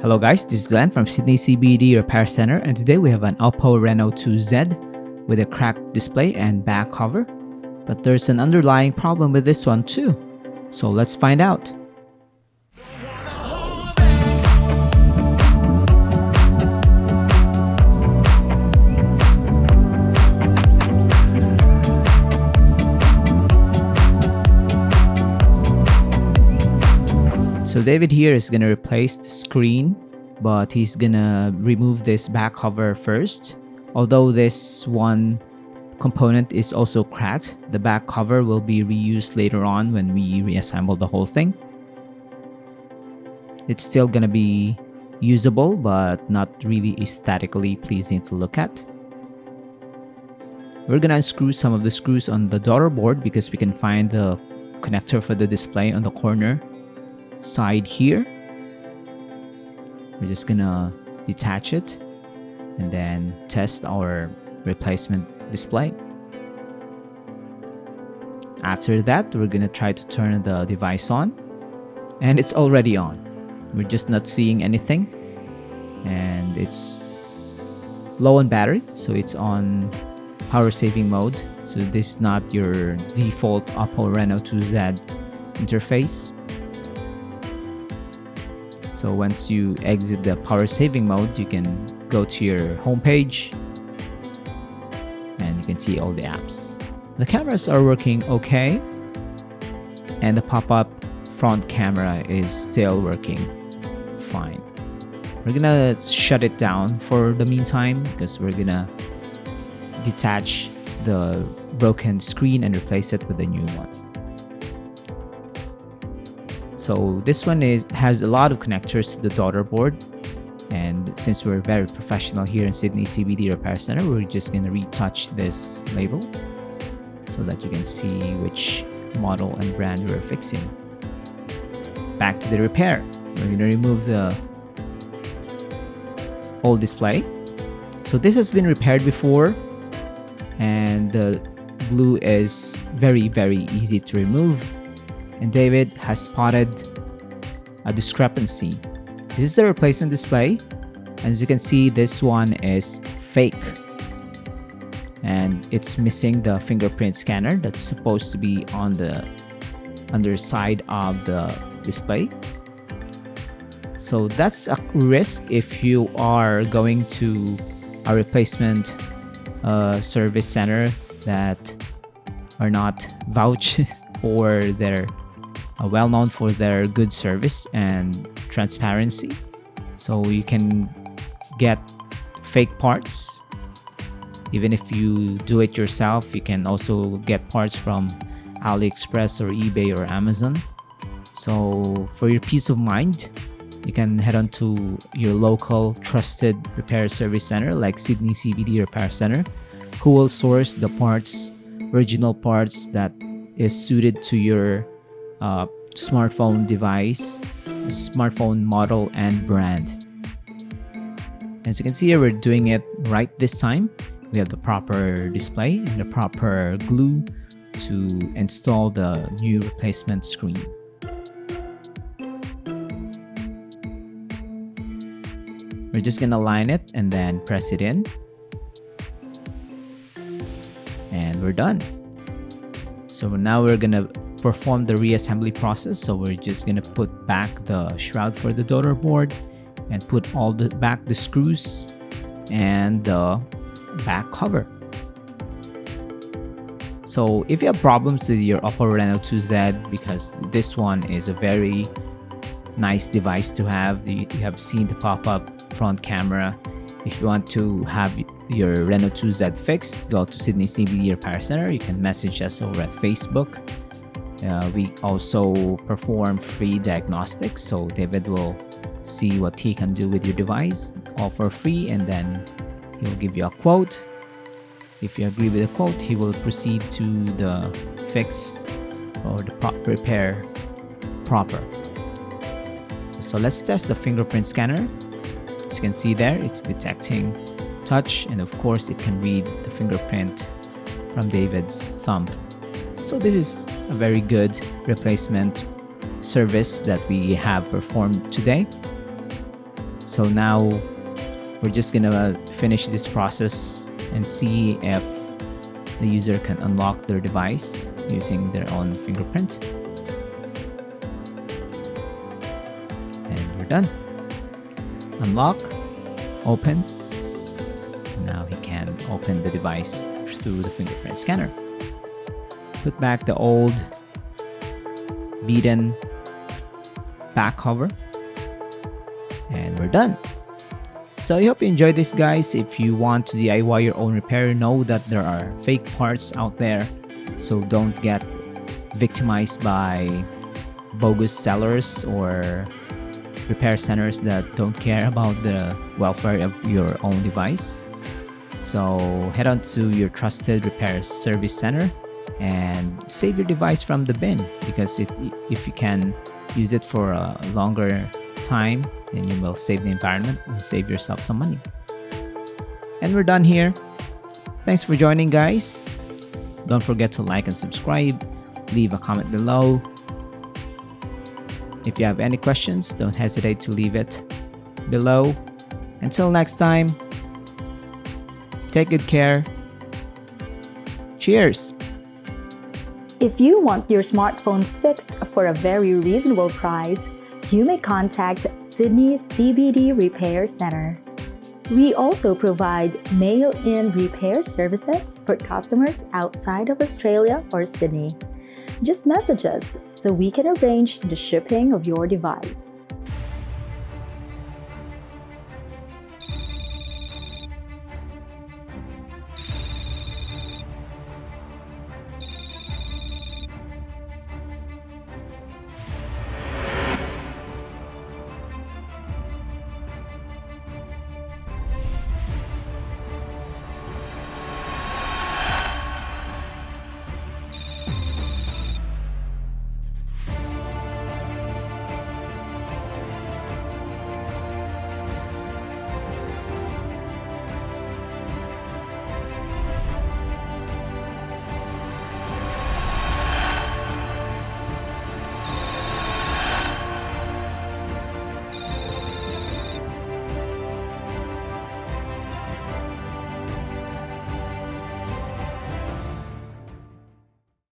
Hello guys, this is Glenn from Sydney CBD Repair Center, and today we have an Oppo Reno2 Z with a cracked display and back cover. But there's an underlying problem with this one too. So let's find out. So David here is going to replace the screen, but he's going to remove this back cover first. Although this one component is also cracked, the back cover will be reused later on when we reassemble the whole thing. It's still going to be usable, but not really aesthetically pleasing to look at. We're going to unscrew some of the screws on the daughter board because we can find the connector for the display on the corner side here. We're just gonna detach it and then test our replacement display. After that, we're gonna try to turn the device on, and it's already on. We're just not seeing anything, and it's low on battery, so it's on power saving mode. So this is not your default Oppo Reno2 Z interface. So once you exit the power saving mode, you can go to your home page and you can see all the apps. The cameras are working okay, and the pop-up front camera is still working fine. We're gonna shut it down for the meantime because we're gonna detach the broken screen and replace it with a new one. So this one has a lot of connectors to the daughter board, and since we're very professional here in Sydney CBD Repair Center, we're just going to retouch this label so that you can see which model and brand we're fixing. Back to the repair. We're going to remove the old display. So this has been repaired before, and the glue is very easy to remove. And David has spotted a discrepancy. This is the replacement display. And as you can see, this one is fake. And it's missing the fingerprint scanner that's supposed to be on the underside of the display. So that's a risk if you are going to a replacement service center that are not vouched for their well known for their good service and transparency. So you can get fake parts. Even if you do it yourself, you can also get parts from AliExpress or eBay or Amazon. So for your peace of mind, you can head on to your local trusted repair service center like Sydney CBD Repair Center, who will source the parts, original parts that is suited to your smartphone device, smartphone model and brand. As you can see here, we're doing it right this time. We have the proper display and the proper glue to install the new replacement screen. We're just gonna line it and then press it in, and we're done. So now we're gonna perform the reassembly process. So we're just gonna put back the shroud for the daughter board and put all back the screws and the back cover. So if you have problems with your Oppo Reno2 Z, because this one is a very nice device to have, you have seen the pop-up front camera. If you want to have your Reno2 Z fixed, go to Sydney CBD Repair Center. You can message us over at Facebook. We also perform free diagnostics, so David will see what he can do with your device, all for free, and then he'll give you a quote. If you agree with the quote, he will proceed to the fix or the repair proper. So let's test the fingerprint scanner. As you can see there, it's detecting touch, and of course it can read the fingerprint from David's thumb. So this is a very good replacement service that we have performed today. So now we're just gonna finish this process and see if the user can unlock their device using their own fingerprint. And we're done. Unlock, open. Now he can open the device through the fingerprint scanner. Put back the old beaten back cover, and we're done. So I hope you enjoyed this, guys. If you want to DIY your own repair, know that there are fake parts out there, so don't get victimized by bogus sellers or repair centers that don't care about the welfare of your own device. So head on to your trusted repair service center and save your device from the bin, because if you can use it for a longer time, then you will save the environment and save yourself some money. And we're done here. Thanks for joining, guys. Don't forget to like and subscribe. Leave a comment below. If you have any questions, don't hesitate to leave it below. Until next time, take good care. Cheers! If you want your smartphone fixed for a very reasonable price, you may contact Sydney CBD Repair Center. We also provide mail-in repair services for customers outside of Australia or Sydney. Just message us so we can arrange the shipping of your device.